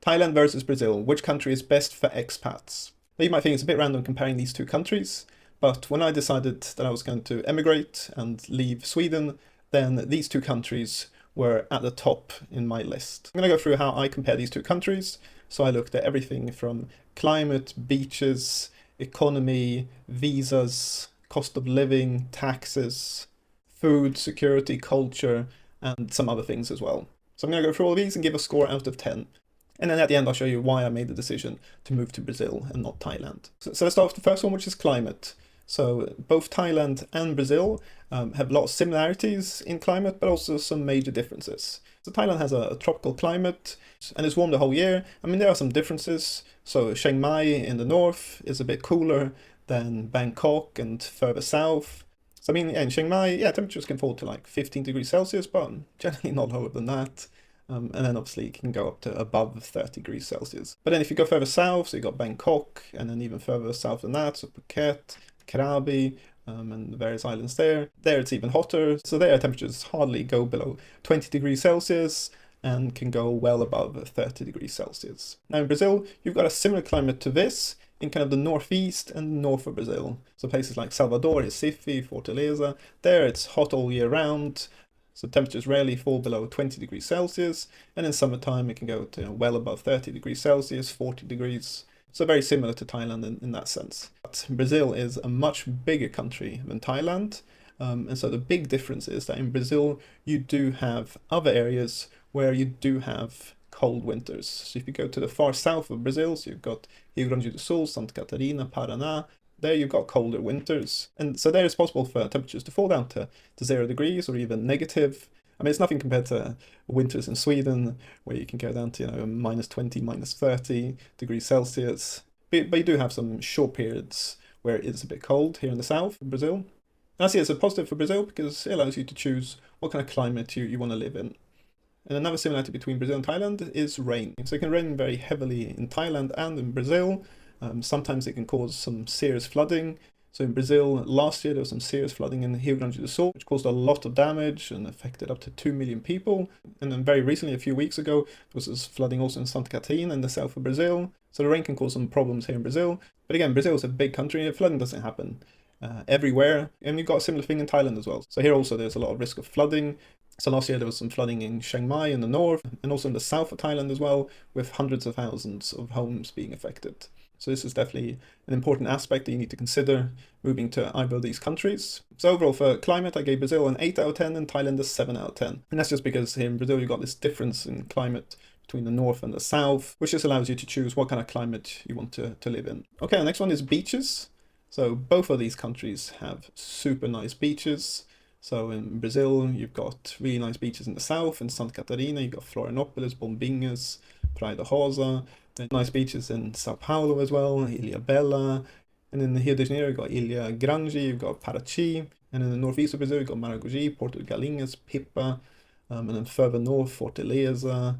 Thailand versus Brazil. Which country is best for expats? Now you might think it's a bit random comparing these two countries, but when I decided that I was going to emigrate and leave Sweden, then these two countries were at the top in my list. I'm going to go through how I compare these two countries. So I looked at everything from climate, beaches, economy, visas, cost of living, taxes, food, security, culture, and some other things as well. So I'm going to go through all of these and give a score out of 10. And then at the end, I'll show you why I made the decision to move to Brazil and not Thailand. So let's start with the first one, which is climate. So both Thailand and Brazil have a lot of similarities in climate, but also some major differences. So Thailand has a tropical climate and it's warm the whole year. I mean, there are some differences. So Chiang Mai in the north is a bit cooler than Bangkok and further south. So I mean, yeah, in Chiang Mai, yeah, temperatures can fall to like 15 degrees Celsius, but generally not lower than that. And then obviously it can go up to above 30 degrees Celsius. But then if you go further south, so you got Bangkok, and then even further south than that, so Phuket, Krabi, and the various islands there it's even hotter. So there temperatures hardly go below 20 degrees Celsius and can go well above 30 degrees Celsius. Now in Brazil, you've got a similar climate to this in kind of the northeast and north of Brazil. So places like Salvador, Recife, Fortaleza, there it's hot all year round. So temperatures rarely fall below 20 degrees Celsius, and in summertime it can go to well above 30 degrees Celsius, 40 degrees. So very similar to Thailand in that sense. But Brazil is a much bigger country than Thailand, and so the big difference is that in Brazil you do have other areas where you do have cold winters. So if you go to the far south of Brazil, so you've got Rio Grande do Sul, Santa Catarina, Paraná, there you've got colder winters. And so there it's possible for temperatures to fall down to 0 degrees or even negative. I mean, it's nothing compared to winters in Sweden, where you can go down to, minus 20, minus 30 degrees Celsius. But you do have some short periods where it's a bit cold here in the south of Brazil. And I see it's a positive for Brazil because it allows you to choose what kind of climate you want to live in. And another similarity between Brazil and Thailand is rain. So it can rain very heavily in Thailand and in Brazil. Sometimes it can cause some serious flooding. So in Brazil, last year there was some serious flooding in Rio Grande do Sul, which caused a lot of damage and affected up to 2 million people. And then very recently, a few weeks ago, there was flooding also in Santa Catarina in the south of Brazil. So the rain can cause some problems here in Brazil. But again, Brazil is a big country and flooding doesn't happen everywhere. And you've got a similar thing in Thailand as well. So here also there's a lot of risk of flooding. So last year there was some flooding in Chiang Mai in the north and also in the south of Thailand as well, with hundreds of thousands of homes being affected. So this is definitely an important aspect that you need to consider moving to either of these countries. So overall for climate, I gave Brazil an 8 out of 10 and Thailand a 7 out of 10. And that's just because here in Brazil you've got this difference in climate between the north and the south, which just allows you to choose what kind of climate you want to live in. Okay, the next one is beaches. So both of these countries have super nice beaches. So in Brazil, you've got really nice beaches in the south. In Santa Catarina, you've got Florianópolis, Bombinhas, Praia da Rosa. There's nice beaches in Sao Paulo as well, Ilha Bela. And in Rio de Janeiro, you've got Ilha Grande, you've got Paraty. And in the northeast of Brazil, you've got Maragogi, Porto de Galinhas, Pipa. And then further north, Fortaleza.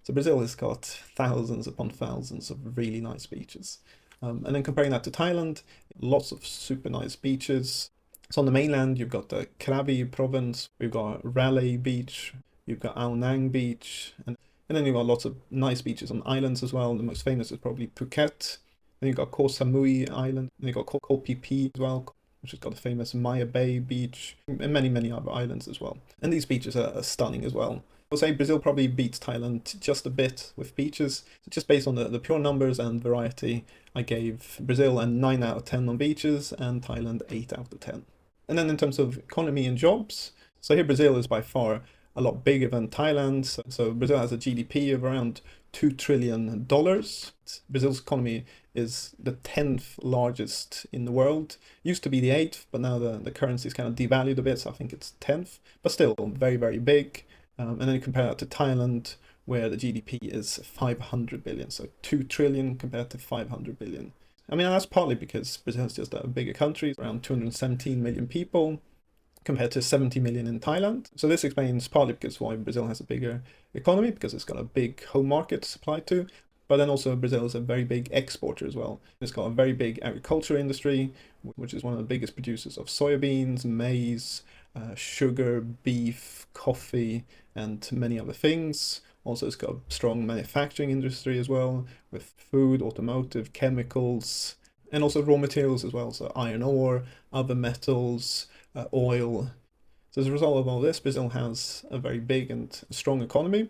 So Brazil has got thousands upon thousands of really nice beaches. And then comparing that to Thailand, lots of super nice beaches. So on the mainland, you've got the Krabi province, we've got Railay Beach, you've got Ao Nang Beach, and then you've got lots of nice beaches on islands as well. The most famous is probably Phuket. Then you've got Koh Samui Island, then you've got Koh Phi Phi as well, which has got the famous Maya Bay Beach, and many, many other islands as well. And these beaches are stunning as well. I'll say Brazil probably beats Thailand just a bit with beaches. So just based on the pure numbers and variety, I gave Brazil a 9 out of 10 on beaches and Thailand 8 out of 10. And then in terms of economy and jobs, so here Brazil is by far a lot bigger than Thailand. So Brazil has a GDP of around $2 trillion. Brazil's economy is the 10th largest in the world. Used to be the 8th, but now the currency is kind of devalued a bit, so I think it's 10th. But still very, very big. And then you compare that to Thailand, where the GDP is 500 billion. So 2 trillion compared to 500 billion. I mean, that's partly because Brazil is just a bigger country, around 217 million people, compared to 70 million in Thailand. So this explains partly because why Brazil has a bigger economy, because it's got a big home market to supply to. But then also Brazil is a very big exporter as well. It's got a very big agriculture industry, which is one of the biggest producers of soybeans, maize, sugar, beef, coffee, and many other things. Also, it's got a strong manufacturing industry as well, with food, automotive, chemicals, and also raw materials as well. So iron ore, other metals, oil. So as a result of all this, Brazil has a very big and strong economy.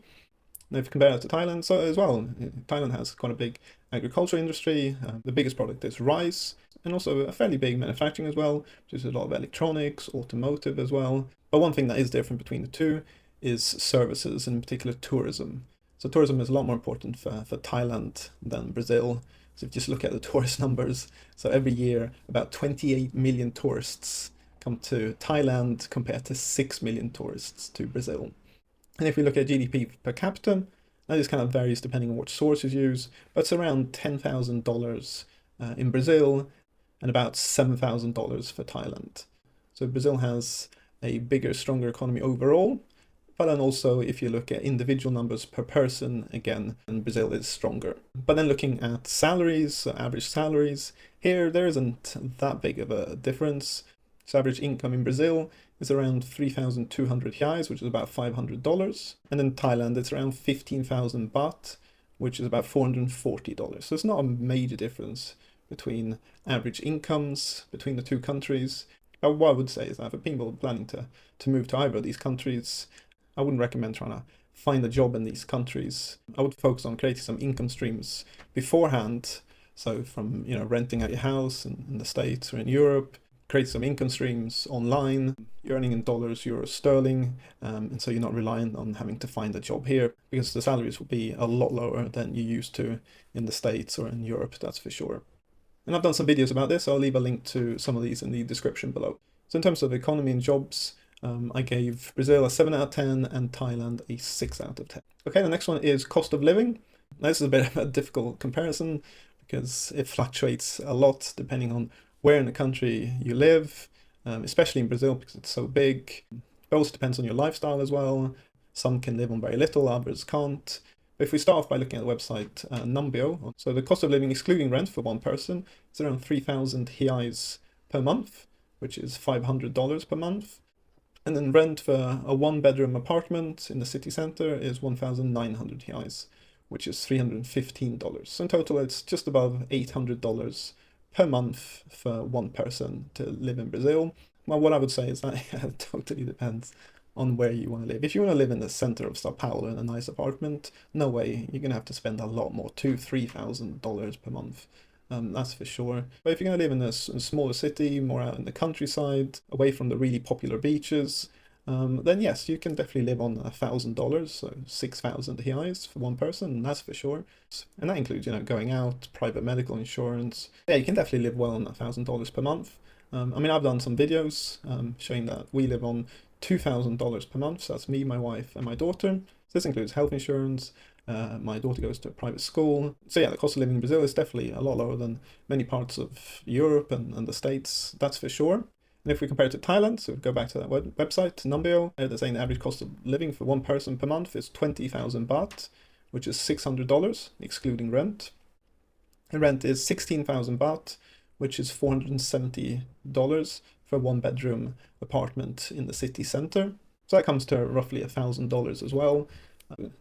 And if you compare it to Thailand, so as well, Thailand has quite a big agricultural industry. The biggest product is rice, and also a fairly big manufacturing as well, which is a lot of electronics, automotive as well. But one thing that is different between the two is services, and in particular tourism. So tourism is a lot more important for Thailand than Brazil. So if you just look at the tourist numbers, so every year about 28 million tourists come to Thailand compared to 6 million tourists to Brazil. And if we look at GDP per capita, that just kind of varies depending on which sources you use, but it's around $10,000 in Brazil and about $7,000 for Thailand. So Brazil has a bigger, stronger economy overall, but then also if you look at individual numbers per person, again, then Brazil is stronger. But then looking at salaries, so average salaries, here there isn't that big of a difference. So average income in Brazil is around 3,200 reais, which is about $500. And in Thailand, it's around 15,000 baht, which is about $440. So it's not a major difference between average incomes between the two countries. But what I would say is that for people planning to move to either of these countries, I wouldn't recommend trying to find a job in these countries. I would focus on creating some income streams beforehand. So from, renting out your house in the States or in Europe, create some income streams online. You're earning in dollars, euros, sterling, and so you're not reliant on having to find a job here, because the salaries will be a lot lower than you used to in the States or in Europe, that's for sure. And I've done some videos about this. I'll leave a link to some of these in the description below. So in terms of economy and jobs, I gave Brazil a 7 out of 10 and Thailand a 6 out of 10. Okay, the next one is cost of living. Now, this is a bit of a difficult comparison because it fluctuates a lot depending on where in the country you live, especially in Brazil because it's so big. It also depends on your lifestyle as well. Some can live on very little, others can't. But if we start off by looking at the website Numbeo, so the cost of living excluding rent for one person is around 3,000 reais per month, which is $500 per month. And then rent for a one-bedroom apartment in the city center is 1,900 reais, which is $315. So in total, it's just above $800 per month for one person to live in Brazil. Well, what I would say is that it totally depends on where you want to live. If you want to live in the center of Sao Paulo in a nice apartment, no way, you're going to have to spend a lot more, $2,000-3,000 per month. That's for sure. But if you're going to live in a smaller city, more out in the countryside, away from the really popular beaches, then yes, you can definitely live on $1,000, so 6,000 reais for one person, that's for sure. And that includes, going out, private medical insurance. Yeah, you can definitely live well on $1,000 per month. I've done some videos showing that we live on $2,000 per month. So that's me, my wife, and my daughter. So this includes health insurance. My daughter goes to a private school. So yeah, the cost of living in Brazil is definitely a lot lower than many parts of Europe and the States, that's for sure. And if we compare it to Thailand, so we go back to that website, Numbeo, they're saying the average cost of living for one person per month is 20,000 baht, which is $600, excluding rent. And rent is 16,000 baht, which is $470 for a one-bedroom apartment in the city center. So that comes to roughly $1,000 as well.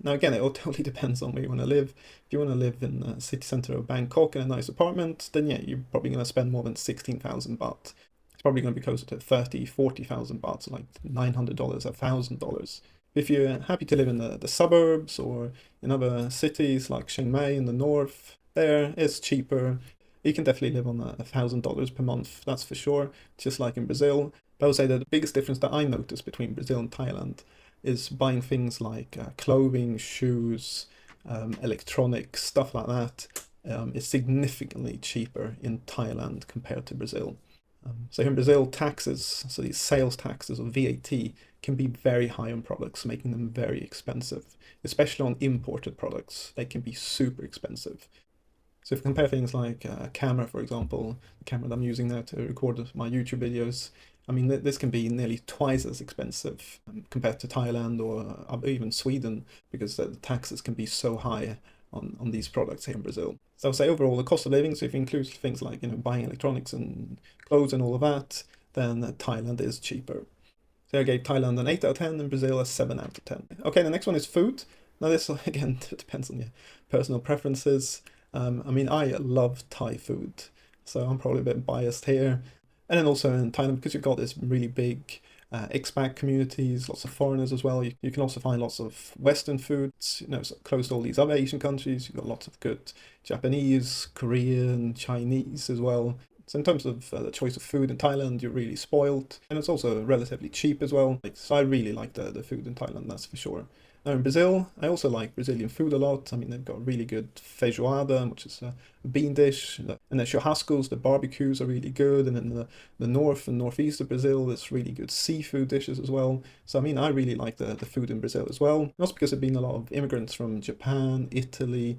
Now again, it all totally depends on where you want to live. If you want to live in the city center of Bangkok in a nice apartment, then yeah, you're probably going to spend more than 16,000 baht. It's probably going to be closer to 30,000-40,000 baht, so like $900, $1,000. If you're happy to live in the suburbs or in other cities like Chiang Mai in the north, there it's cheaper. You can definitely live on $1,000 per month, that's for sure, just like in Brazil. But I would say that the biggest difference that I noticed between Brazil and Thailand is buying things like clothing, shoes, electronics, stuff like that. Is significantly cheaper in Thailand compared to Brazil. So in Brazil, taxes, so these sales taxes or VAT, can be very high on products, making them very expensive, especially on imported products. They can be super expensive. So if you compare things like a camera, for example, the camera that I'm using now to record my YouTube videos, this can be nearly twice as expensive compared to Thailand or even Sweden, because the taxes can be so high on these products here in Brazil. So I would say overall, the cost of living, so if you include things like buying electronics and clothes and all of that, then Thailand is cheaper. So I gave Thailand an 8 out of 10 and Brazil a 7 out of 10. Okay, the next one is food. Now this again depends on your personal preferences. I mean, I love Thai food, so I'm probably a bit biased here. And then also in Thailand, because you've got this really big expat communities, lots of foreigners as well. You can also find lots of Western foods, so close to all these other Asian countries. You've got lots of good Japanese, Korean, Chinese as well. So in terms of the choice of food in Thailand, you're really spoiled. And it's also relatively cheap as well. So I really like the food in Thailand, that's for sure. Now in Brazil, I also like Brazilian food a lot. I mean, they've got really good feijoada, which is a bean dish, and then churrascos, the barbecues are really good. And in the north and northeast of Brazil, there's really good seafood dishes as well. So I mean, I really like the food in Brazil as well. Also because there've been a lot of immigrants from Japan, Italy,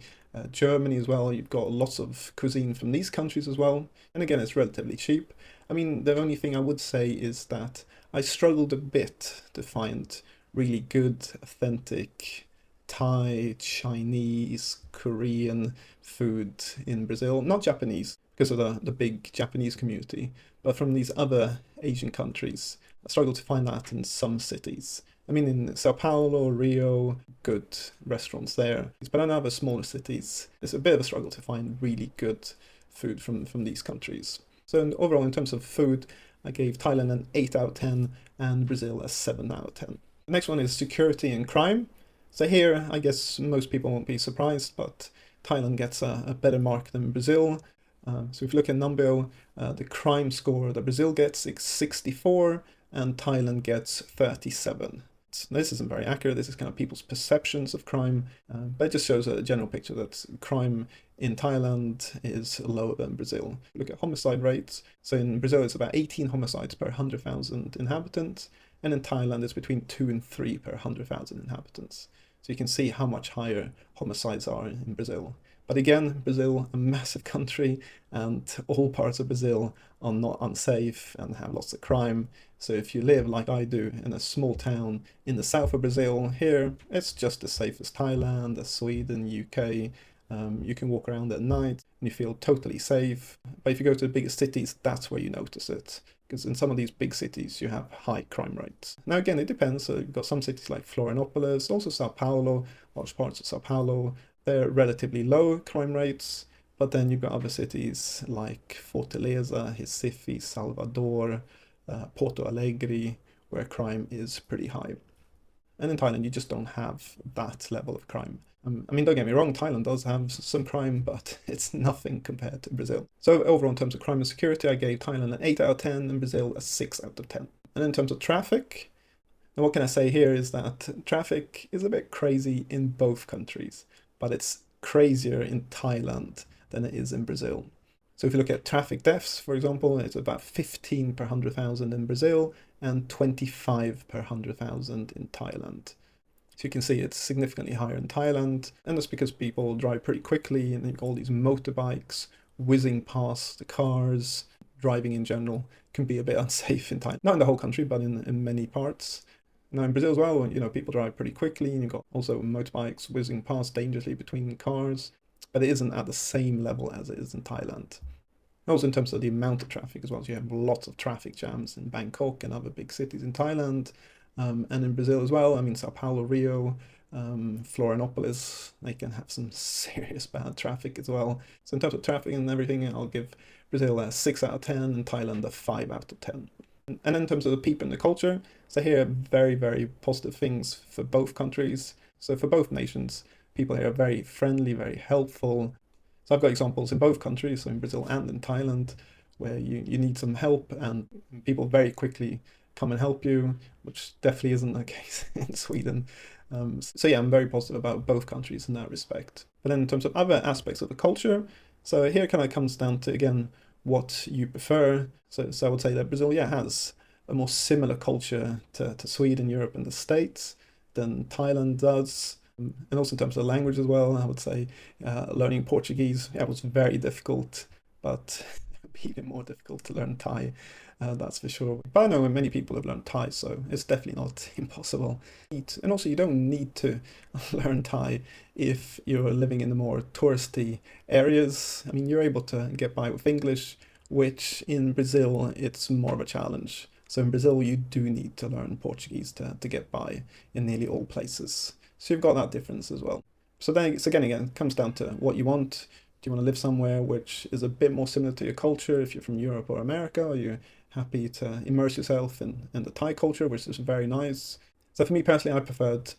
Germany as well. You've got lots of cuisine from these countries as well. And again, it's relatively cheap. I mean, the only thing I would say is that I struggled a bit to find really good, authentic Thai, Chinese, Korean food in Brazil. Not Japanese, because of the big Japanese community, but from these other Asian countries. I struggled to find that in some cities. I mean, in Sao Paulo, Rio, good restaurants there. But in other smaller cities, it's a bit of a struggle to find really good food from these countries. So overall, in terms of food, I gave Thailand an 8 out of 10 and Brazil a 7 out of 10. The next one is security and crime. So here, I guess most people won't be surprised, but Thailand gets a better mark than Brazil. So if you look at Numbeo, the crime score that Brazil gets is 64 and Thailand gets 37. This isn't very accurate, this is kind of people's perceptions of crime, but it just shows a general picture that crime in Thailand is lower than Brazil. Look at homicide rates. So in Brazil, it's about 18 homicides per 100,000 inhabitants, and in Thailand, it's between 2 and 3 per 100,000 inhabitants. So you can see how much higher homicides are in Brazil. But again, Brazil, a massive country, and all parts of Brazil are not unsafe and have lots of crime. So if you live like I do in a small town in the south of Brazil, here it's just as safe as Thailand, as Sweden, UK. You can walk around at night and you feel totally safe. But if you go to the biggest cities, that's where you notice it. Because in some of these big cities, you have high crime rates. Now, again, it depends. So you've got some cities like Florianopolis, also Sao Paulo, large parts of Sao Paulo. They're relatively low crime rates. But then you've got other cities like Fortaleza, Recife, Salvador, Porto Alegre, where crime is pretty high. And in Thailand, you just don't have that level of crime. I mean, don't get me wrong, Thailand does have some crime, but it's nothing compared to Brazil. So overall, in terms of crime and security, I gave Thailand an 8 out of 10 and Brazil a 6 out of 10. And in terms of traffic, and what can I say here is that traffic is a bit crazy in both countries, but it's crazier in Thailand than it is in Brazil. So if you look at traffic deaths, for example, it's about 15 per 100,000 in Brazil and 25 per 100,000 in Thailand. So you can see it's significantly higher in Thailand, and that's because people drive pretty quickly and all these motorbikes whizzing past the cars. Driving in general can be a bit unsafe in Thailand. Not in the whole country, but in many parts. Now in Brazil as well, people drive pretty quickly, and you've got also motorbikes whizzing past dangerously between cars, but it isn't at the same level as it is in Thailand. Also in terms of the amount of traffic as well, so you have lots of traffic jams in Bangkok and other big cities in Thailand, and in Brazil as well. I mean, Sao Paulo, Rio, Florianopolis, they can have some serious bad traffic as well. So in terms of traffic and everything, I'll give Brazil a 6 out of 10 and Thailand a 5 out of 10. And in terms of the people and the culture, so here are very, very positive things for both countries. So for both nations, people here are very friendly, very helpful. So I've got examples in both countries, so in Brazil and in Thailand, where you need some help and people very quickly come and help you, which definitely isn't the case in Sweden. So yeah, I'm very positive about both countries in that respect. But then in terms of other aspects of the culture, so here kind of comes down to, again, what you prefer. So I would say that Brazil, yeah, has a more similar culture to Sweden, Europe, and the States than Thailand does. And also in terms of language as well, I would say learning Portuguese, yeah, was very difficult, but it would be even more difficult to learn Thai. That's for sure. But I know many people have learned Thai, so it's definitely not impossible. And also, you don't need to learn Thai if you're living in the more touristy areas. I mean, you're able to get by with English, which in Brazil, it's more of a challenge. So in Brazil, you do need to learn Portuguese to get by in nearly all places. So you've got that difference as well. So then it's again, it comes down to what you want. Do you want to live somewhere which is a bit more similar to your culture if you're from Europe or America? Or are you happy to immerse yourself in the Thai culture, which is very nice? So for me personally, I preferred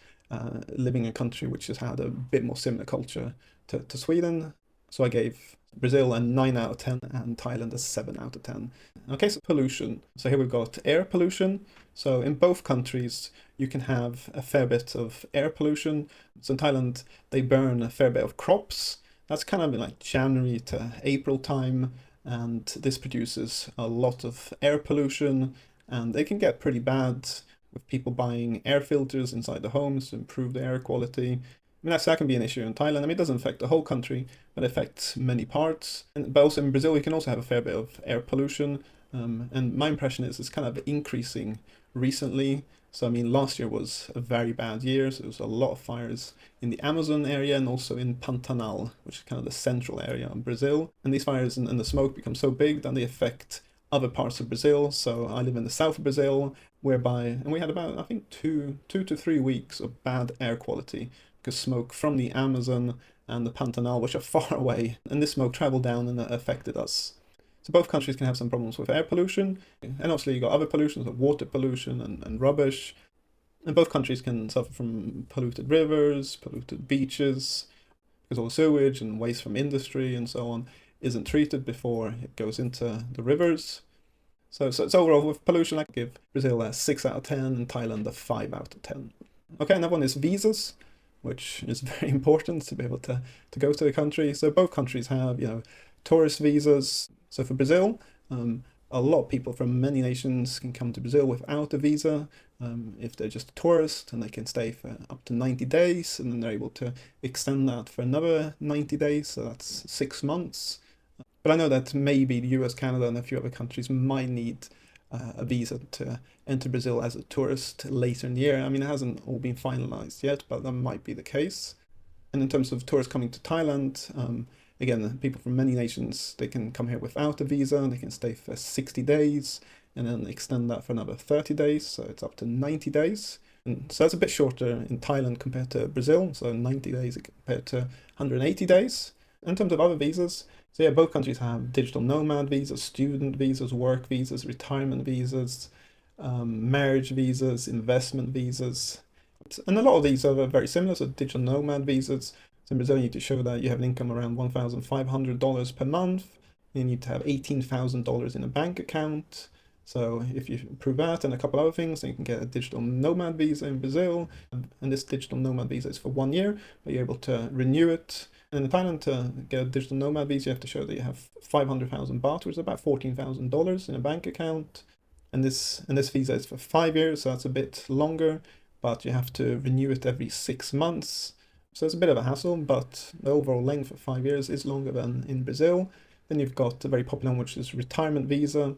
living in a country which has had a bit more similar culture to Sweden. So I gave Brazil a 9 out of 10 and Thailand a 7 out of 10. Okay, so pollution. So here we've got air pollution. So in both countries, you can have a fair bit of air pollution. So in Thailand, they burn a fair bit of crops. That's kind of like January to April time, and this produces a lot of air pollution, and it can get pretty bad with people buying air filters inside the homes to improve the air quality. I mean, that can be an issue in Thailand. I mean, it doesn't affect the whole country, but it affects many parts. But also in Brazil, you can also have a fair bit of air pollution. And my impression is it's kind of increasing recently. So, I mean, last year was a very bad year. So there was a lot of fires in the Amazon area and also in Pantanal, which is kind of the central area of Brazil. And these fires and the smoke become so big that they affect other parts of Brazil. So I live in the south of Brazil, and we had about, I think, two to 3 weeks of bad air quality because smoke from the Amazon and the Pantanal, which are far away, and this smoke traveled down and affected us. So both countries can have some problems with air pollution, and obviously you got other pollutions like water pollution and rubbish. And both countries can suffer from polluted rivers, polluted beaches, because all the sewage and waste from industry and so on isn't treated before it goes into the rivers. So overall, with pollution, I give Brazil a 6 out of 10 and Thailand a 5 out of 10. Okay, another one is visas, which is very important to be able to go to the country. So both countries have, tourist visas. So for Brazil, a lot of people from many nations can come to Brazil without a visa if they're just a tourist, and they can stay for up to 90 days, and then they're able to extend that for another 90 days, so that's 6 months. But I know that maybe the US, Canada, and a few other countries might need a visa to enter Brazil as a tourist later in the year. I mean, it hasn't all been finalized yet, but that might be the case. And in terms of tourists coming to Thailand, again, people from many nations, they can come here without a visa, they can stay for 60 days, and then extend that for another 30 days, so it's up to 90 days. And so that's a bit shorter in Thailand compared to Brazil, so 90 days compared to 180 days. In terms of other visas, so yeah, both countries have digital nomad visas, student visas, work visas, retirement visas, marriage visas, investment visas. And a lot of these are very similar, so digital nomad visas. So in Brazil, you need to show that you have an income around $1,500 per month. You need to have $18,000 in a bank account. So if you prove that and a couple other things, then you can get a digital nomad visa in Brazil. And this digital nomad visa is for 1 year, but you're able to renew it. And in Thailand, to get a digital nomad visa, you have to show that you have 500,000 baht, which is about $14,000 in a bank account. And this visa is for 5 years, so that's a bit longer, but you have to renew it every 6 months. So it's a bit of a hassle, but the overall length of 5 years is longer than in Brazil. Then you've got a very popular one, which is retirement visa.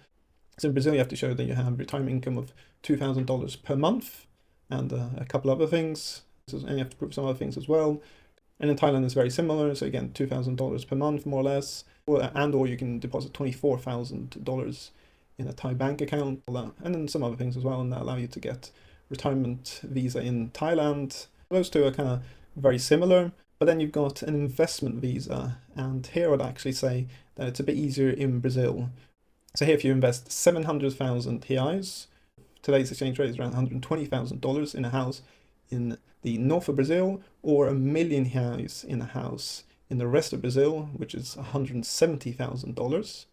So in Brazil, you have to show that you have retirement income of $2,000 per month and a couple other things. And you have to prove some other things as well. And in Thailand, it's very similar. So again, $2,000 per month, more or less. Or you can deposit $24,000 in a Thai bank account. And then some other things as well, and that allow you to get retirement visa in Thailand. Those two are kind of very similar. But then you've got an investment visa. And here I'd actually say that it's a bit easier in Brazil. So here, if you invest 700,000 reais, today's exchange rate is around $120,000 in a house in the north of Brazil, or R1,000,000 in a house in the rest of Brazil, which is $170,000.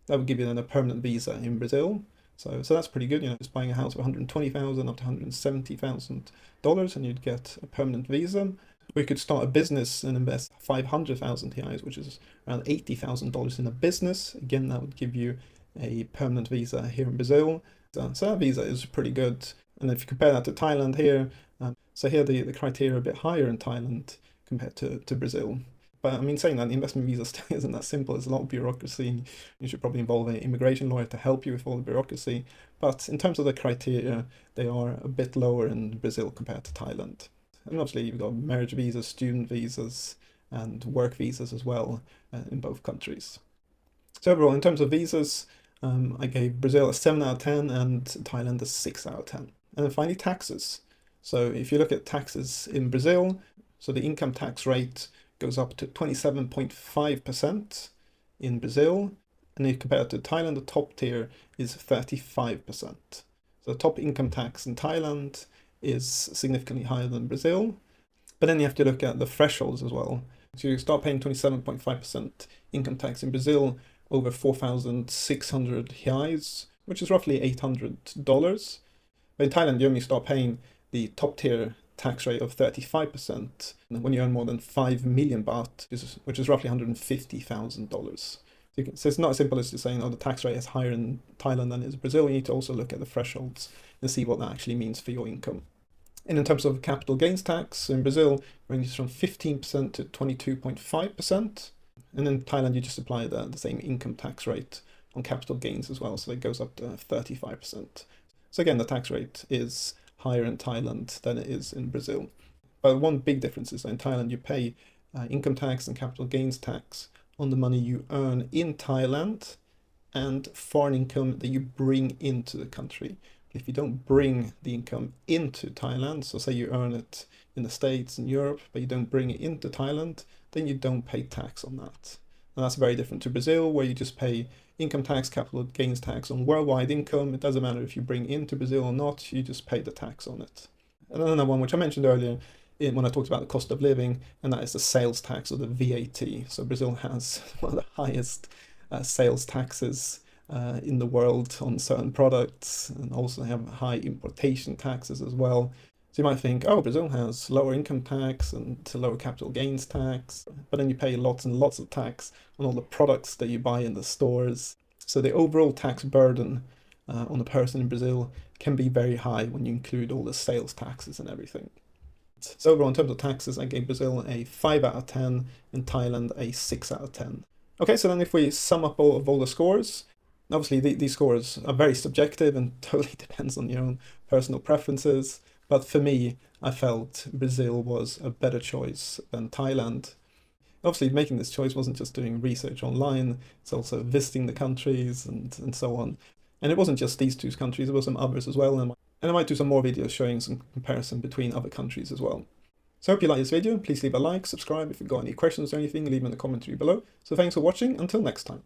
That would give you then a permanent visa in Brazil. So that's pretty good, just buying a house for $120,000 up to $170,000, and you'd get a permanent visa. Or you could start a business and invest 500,000 reais, which is around $80,000 in a business. Again, that would give you a permanent visa here in Brazil. So that visa is pretty good. And if you compare that to Thailand here, so here the criteria are a bit higher in Thailand compared to Brazil. But I mean, saying that, the investment visa still isn't that simple. There's a lot of bureaucracy. You should probably involve an immigration lawyer to help you with all the bureaucracy. But in terms of the criteria, they are a bit lower in Brazil compared to Thailand. And obviously you've got marriage visas, student visas, and work visas as well in both countries. So overall, in terms of visas, I gave Brazil a 7 out of 10 and Thailand a 6 out of 10. And then finally, taxes. So if you look at taxes in Brazil, so the income tax rate goes up to 27.5% in Brazil. And if you compare it to Thailand, the top tier is 35%. So the top income tax in Thailand is significantly higher than Brazil. But then you have to look at the thresholds as well. So you start paying 27.5% income tax in Brazil over 4,600 reais, which is roughly $800. But in Thailand, you only start paying the top tier tax rate of 35% when you earn more than 5 million baht, which is roughly $150,000. So it's not as simple as just saying, oh, the tax rate is higher in Thailand than it is in Brazil. You need to also look at the thresholds and see what that actually means for your income. And in terms of capital gains tax, in Brazil, it ranges from 15% to 22.5%. And in Thailand, you just apply the same income tax rate on capital gains as well. So it goes up to 35%. So again, the tax rate is higher in Thailand than it is in Brazil. But one big difference is that in Thailand, you pay income tax and capital gains tax on the money you earn in Thailand and foreign income that you bring into the country. If you don't bring the income into Thailand, so say you earn it in the States and Europe, but you don't bring it into Thailand, then you don't pay tax on that. And that's very different to Brazil, where you just pay income tax, capital gains tax on worldwide income. It doesn't matter if you bring into Brazil or not, you just pay the tax on it. And then another one, which I mentioned earlier when I talked about the cost of living, and that is the sales tax, or the VAT. So Brazil has one of the highest sales taxes in the world on certain products, and also they have high importation taxes as well. So you might think, oh, Brazil has lower income tax and lower capital gains tax, but then you pay lots and lots of tax on all the products that you buy in the stores. So the overall tax burden on a person in Brazil can be very high when you include all the sales taxes and everything. So overall, in terms of taxes, I gave Brazil a 5 out of 10 and Thailand a 6 out of 10. Okay, so then if we sum up all the scores, obviously these scores are very subjective and totally depends on your own personal preferences. But for me, I felt Brazil was a better choice than Thailand. Obviously, making this choice wasn't just doing research online, it's also visiting the countries and so on. And it wasn't just these two countries, there were some others as well. And I might do some more videos showing some comparison between other countries as well. So I hope you like this video. Please leave a like, subscribe. If you've got any questions or anything, leave them in the commentary below. So thanks for watching. Until next time.